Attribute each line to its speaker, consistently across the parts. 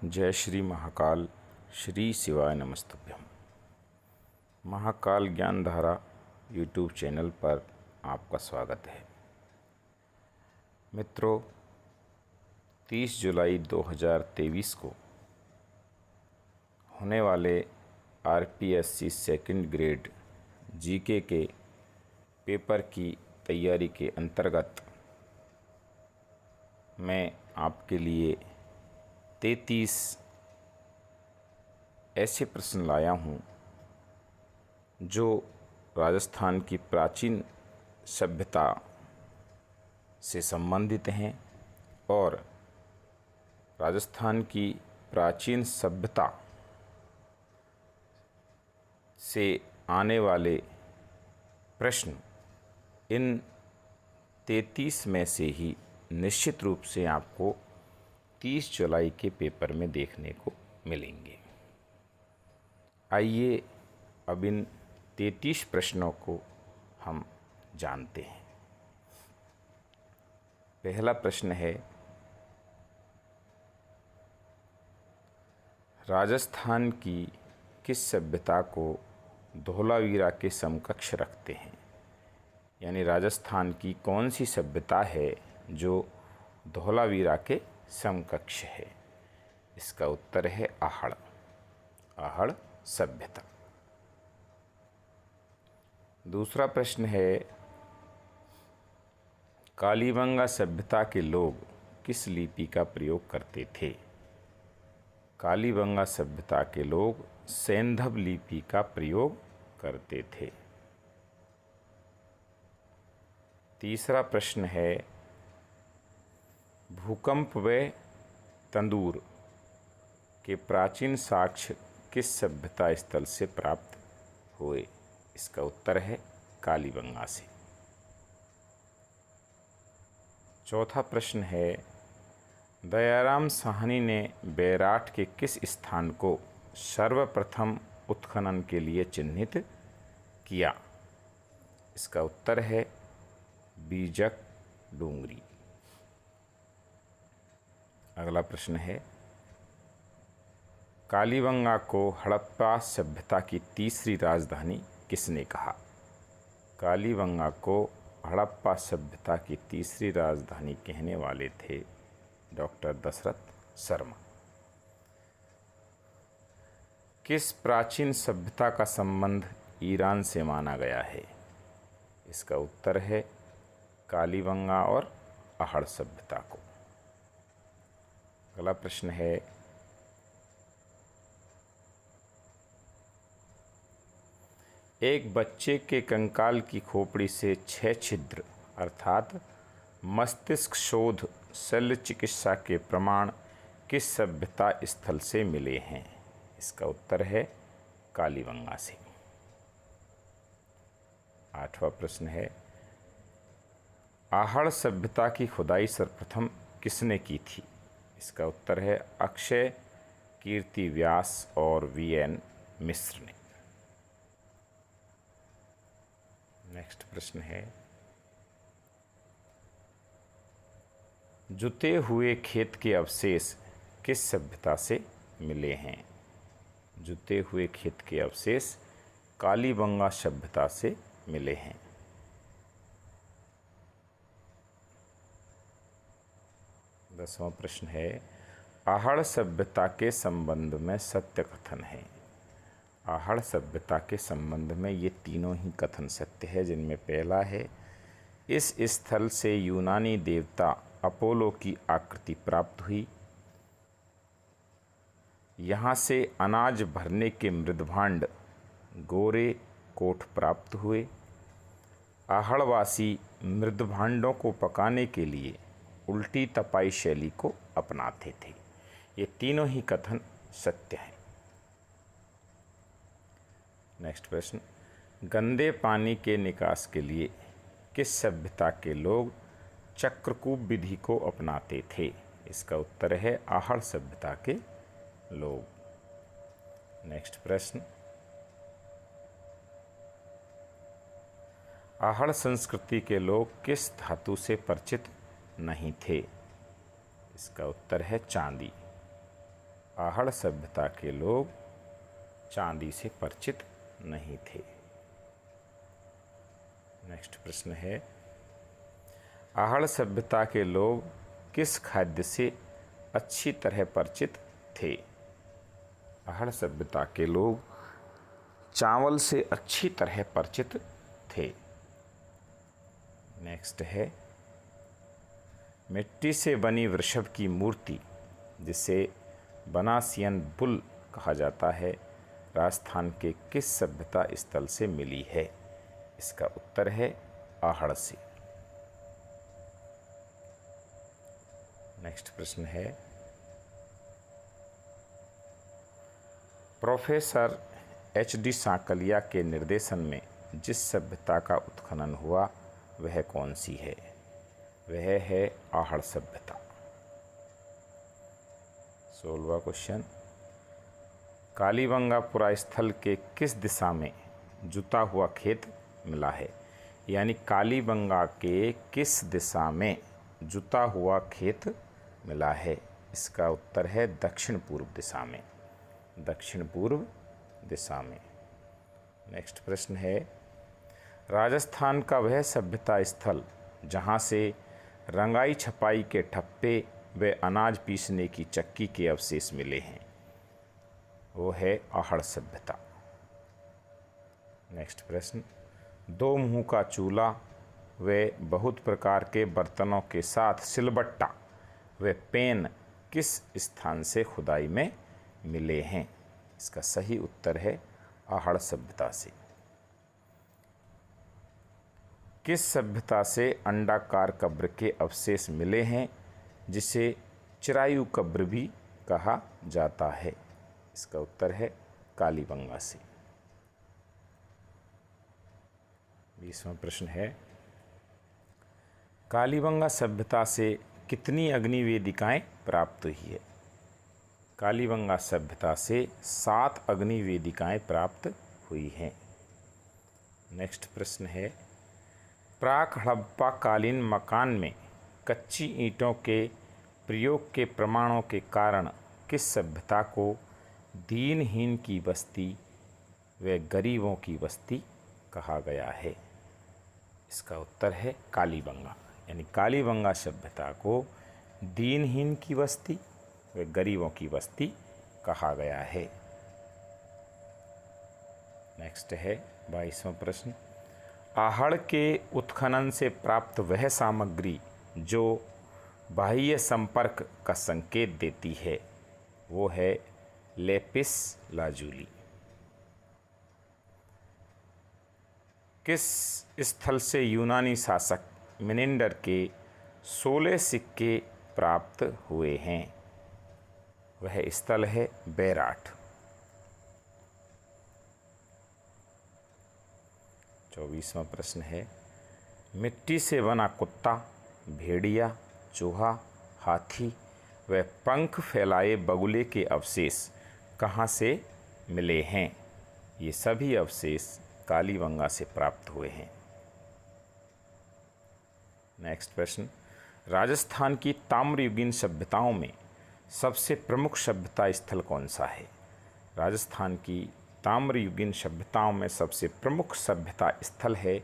Speaker 1: जय श्री महाकाल, श्री शिवाय नमस्तुभ्यम। महाकाल ज्ञान धारा यूट्यूब चैनल पर आपका स्वागत है। मित्रों, 30 जुलाई 2023 को होने वाले आरपीएससी सेकंड ग्रेड जीके के पेपर की तैयारी के अंतर्गत मैं आपके लिए 33 ऐसे प्रश्न लाया हूँ जो राजस्थान की प्राचीन सभ्यता से संबंधित हैं और राजस्थान की प्राचीन सभ्यता से आने वाले प्रश्न इन 33 में से ही निश्चित रूप से आपको 30 जुलाई के पेपर में देखने को मिलेंगे। आइए अब इन 33 प्रश्नों को हम जानते हैं। पहला प्रश्न है, राजस्थान की किस सभ्यता को धोलावीरा के समकक्ष रखते हैं? यानी राजस्थान की कौन सी सभ्यता है जो धोलावीरा के समकक्ष है? इसका उत्तर है आहड़ सभ्यता। दूसरा प्रश्न है, कालीबंगा सभ्यता के लोग किस लिपि का प्रयोग करते थे? कालीबंगा सभ्यता के लोग सैंधव लिपि का प्रयोग करते थे। तीसरा प्रश्न है, भूकंप व तंदूर के प्राचीन साक्ष्य किस सभ्यता स्थल से प्राप्त हुए? इसका उत्तर है कालीबंगा से। चौथा प्रश्न है, दयाराम साहनी ने बैराठ के किस स्थान को सर्वप्रथम उत्खनन के लिए चिन्हित किया? इसका उत्तर है बीजक डूंगरी। अगला प्रश्न है, कालीबंगा को हड़प्पा सभ्यता की तीसरी राजधानी किसने कहा? कालीबंगा को हड़प्पा सभ्यता की तीसरी राजधानी कहने वाले थे डॉक्टर दशरथ शर्मा। किस प्राचीन सभ्यता का संबंध ईरान से माना गया है? इसका उत्तर है कालीबंगा और आहड़ सभ्यता को। अगला प्रश्न है, एक बच्चे के कंकाल की खोपड़ी से 6 छिद्र अर्थात मस्तिष्क शोध शल्य चिकित्सा के प्रमाण किस सभ्यता स्थल से मिले हैं? इसका उत्तर है कालीबंगा से। 8वां प्रश्न है, आहड़ सभ्यता की खुदाई सर्वप्रथम किसने की थी? इसका उत्तर है अक्षय कीर्ति व्यास और वीएन मिश्र ने। नेक्स्ट प्रश्न है, जुते हुए खेत के अवशेष किस सभ्यता से मिले हैं? जुते हुए खेत के अवशेष कालीबंगा सभ्यता से मिले हैं। 10वां प्रश्न है, आहड़ सभ्यता के संबंध में सत्य कथन है। आहड़ सभ्यता के संबंध में ये तीनों ही कथन सत्य है, जिनमें पहला है, इस स्थल से यूनानी देवता अपोलो की आकृति प्राप्त हुई। यहाँ से अनाज भरने के मृदभांड गोरे कोठ प्राप्त हुए। आहड़वासी मृदभांडों को पकाने के लिए उल्टी तपाई शैली को अपनाते थे। ये तीनों ही कथन सत्य हैं। नेक्स्ट प्रश्न, गंदे पानी के निकास के लिए किस सभ्यता के लोग चक्रकूप विधि को अपनाते थे? इसका उत्तर है आहड़ सभ्यता के लोग। नेक्स्ट प्रश्न, आहड़ संस्कृति के लोग किस धातु से परिचित नहीं थे? इसका उत्तर है चांदी। आहड़ सभ्यता के लोग चांदी से परिचित नहीं थे। नेक्स्ट प्रश्न है, आहड़ सभ्यता के लोग किस खाद्य से अच्छी तरह परिचित थे? आहड़ सभ्यता के लोग चावल से अच्छी तरह परिचित थे। नेक्स्ट है, मिट्टी से बनी वृषभ की मूर्ति जिसे बनासियन बुल कहा जाता है, राजस्थान के किस सभ्यता स्थल से मिली है? इसका उत्तर है आहड़ से। नेक्स्ट प्रश्न है, प्रोफेसर एच.डी. सांकलिया के निर्देशन में जिस सभ्यता का उत्खनन हुआ वह कौन सी है? वह है आहड़ सभ्यता। 16वां क्वेश्चन, कालीबंगापुरा स्थल के किस दिशा में जुता हुआ खेत मिला है? यानी कालीबंगा के किस दिशा में जुता हुआ खेत मिला है? इसका उत्तर है दक्षिण पूर्व दिशा में। दक्षिण पूर्व दिशा में। नेक्स्ट प्रश्न है, राजस्थान का वह सभ्यता स्थल जहाँ से रंगाई छपाई के ठप्पे व अनाज पीसने की चक्की के अवशेष मिले हैं, वो है आहड़ सभ्यता। नेक्स्ट प्रश्न, दो मुंह का चूल्हा व बहुत प्रकार के बर्तनों के साथ सिलबट्टा व पेन किस स्थान से खुदाई में मिले हैं? इसका सही उत्तर है आहड़ सभ्यता से। किस सभ्यता से अंडाकार कब्र के अवशेष मिले हैं जिसे चिरायु कब्र भी कहा जाता है? इसका उत्तर है कालीबंगा से। 20वां प्रश्न है, कालीबंगा सभ्यता से कितनी अग्नि वेदिकाएं प्राप्त हुई है? कालीबंगा सभ्यता से 7 अग्नि वेदिकाएं प्राप्त हुई हैं। नेक्स्ट प्रश्न है, प्राक हड़प्पा कालीन मकान में कच्ची ईंटों के प्रयोग के प्रमाणों के कारण किस सभ्यता को दीनहीन की बस्ती व गरीबों की बस्ती कहा गया है? इसका उत्तर है कालीबंगा। यानी कालीबंगा सभ्यता को दीनहीन की बस्ती व गरीबों की बस्ती कहा गया है। नेक्स्ट है 22वां प्रश्न, आहड़ के उत्खनन से प्राप्त वह सामग्री जो बाह्य संपर्क का संकेत देती है वो है लेपिस लाजुली। किस स्थल से यूनानी शासक मिनेंडर के 16 सिक्के प्राप्त हुए हैं? वह स्थल है बेराट। 24वां प्रश्न है, मिट्टी से बना कुत्ता, भेड़िया, चूहा, हाथी व पंख फैलाए बगुले के अवशेष कहाँ से मिले हैं? ये सभी अवशेष कालीबंगा से प्राप्त हुए हैं। नेक्स्ट प्रश्न, राजस्थान की ताम्रयुगीन सभ्यताओं में सबसे प्रमुख सभ्यता स्थल कौन सा है? राजस्थान की ताम्रयुगीन सभ्यताओं में सबसे प्रमुख सभ्यता स्थल है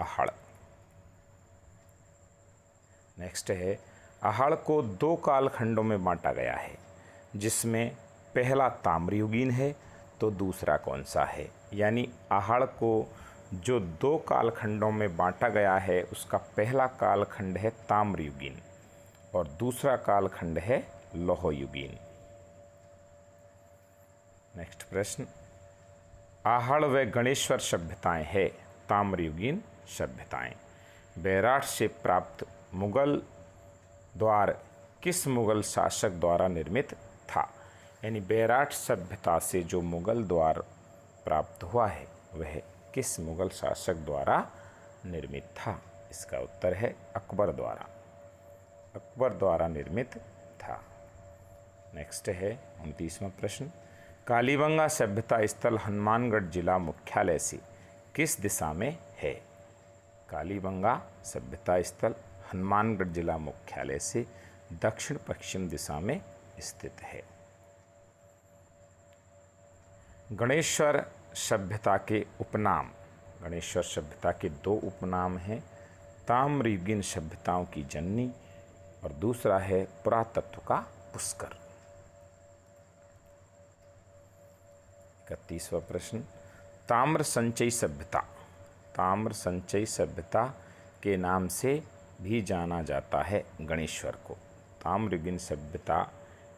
Speaker 1: आहड़। नेक्स्ट है, आहड़ को 2 कालखंडों में बांटा गया है जिसमें पहला ताम्रयुगीन है तो दूसरा कौन सा है? यानी आहड़ को जो 2 कालखंडों में बांटा गया है उसका पहला कालखंड है ताम्रयुगीन और दूसरा कालखंड है लौहयुगीन। नेक्स्ट प्रश्न, आहड़ व गणेश्वर सभ्यताएं है ताम्रयुगीन सभ्यताएं। बेराट से प्राप्त मुगल द्वार किस मुगल शासक द्वारा निर्मित था? यानी बेराट सभ्यता से जो मुगल द्वार प्राप्त हुआ है वह किस मुगल शासक द्वारा निर्मित था? इसका उत्तर है अकबर द्वारा। अकबर द्वारा निर्मित था। नेक्स्ट है 29वां प्रश्न, कालीबंगा सभ्यता स्थल हनुमानगढ़ जिला मुख्यालय से किस दिशा में है? कालीबंगा सभ्यता स्थल हनुमानगढ़ जिला मुख्यालय से दक्षिण पश्चिम दिशा में स्थित है। गणेश्वर सभ्यता के उपनाम। गणेश्वर सभ्यता के दो उपनाम हैं, ताम्रयुगीन सभ्यताओं की जननी और दूसरा है पुरातत्व का पुष्कर। 31वां प्रश्न, ताम्र संचयी सभ्यता। ताम्र संचयी सभ्यता के नाम से भी जाना जाता है गणेश्वर को। ताम्रयुगीन सभ्यता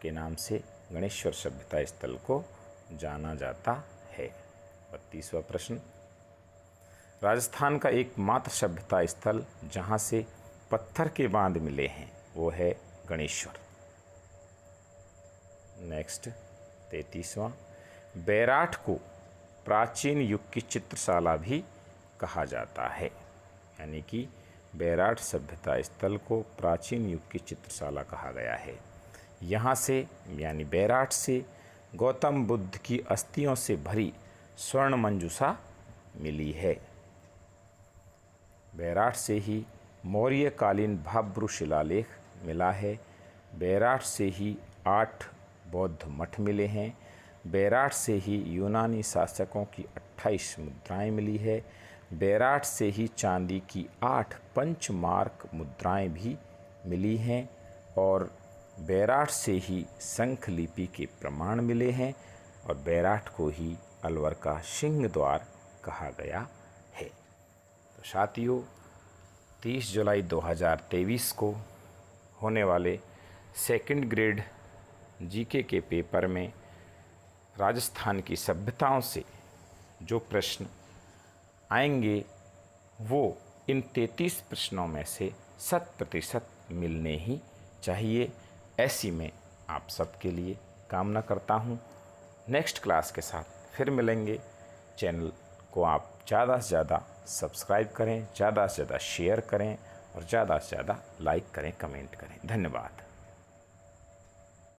Speaker 1: के नाम से गणेश्वर सभ्यता स्थल को जाना जाता है। 32वां प्रश्न, राजस्थान का एकमात्र सभ्यता स्थल जहाँ से पत्थर के बांध मिले हैं वो है गणेश्वर। नेक्स्ट 33वां, बैराठ को प्राचीन युग की चित्रशाला भी कहा जाता है, यानी कि बैराठ सभ्यता स्थल को प्राचीन युग की चित्रशाला कहा गया है। यहाँ से यानी बैराठ से गौतम बुद्ध की अस्थियों से भरी स्वर्ण मंजूषा मिली है। बैराठ से ही मौर्यकालीन भाब्रू शिलालेख मिला है। बैराठ से ही 8 बौद्ध मठ मिले हैं। बैराठ से ही यूनानी शासकों की 28 मुद्राएं मिली है। बैराठ से ही चांदी की 8 पंचमार्क मुद्राएं भी मिली हैं और बैराठ से ही शंख लिपि के प्रमाण मिले हैं और बैराठ को ही अलवर का सिंह द्वार कहा गया है। तो साथियों, 30 जुलाई 2023 को होने वाले सेकंड ग्रेड जीके के पेपर में राजस्थान की सभ्यताओं से जो प्रश्न आएंगे वो इन 33 प्रश्नों में से 100% मिलने ही चाहिए, ऐसी मैं आप सबके लिए कामना करता हूँ। नेक्स्ट क्लास के साथ फिर मिलेंगे। चैनल को आप ज़्यादा से ज़्यादा सब्सक्राइब करें, ज़्यादा से ज़्यादा शेयर करें और ज़्यादा से ज़्यादा लाइक करें, कमेंट करें। धन्यवाद।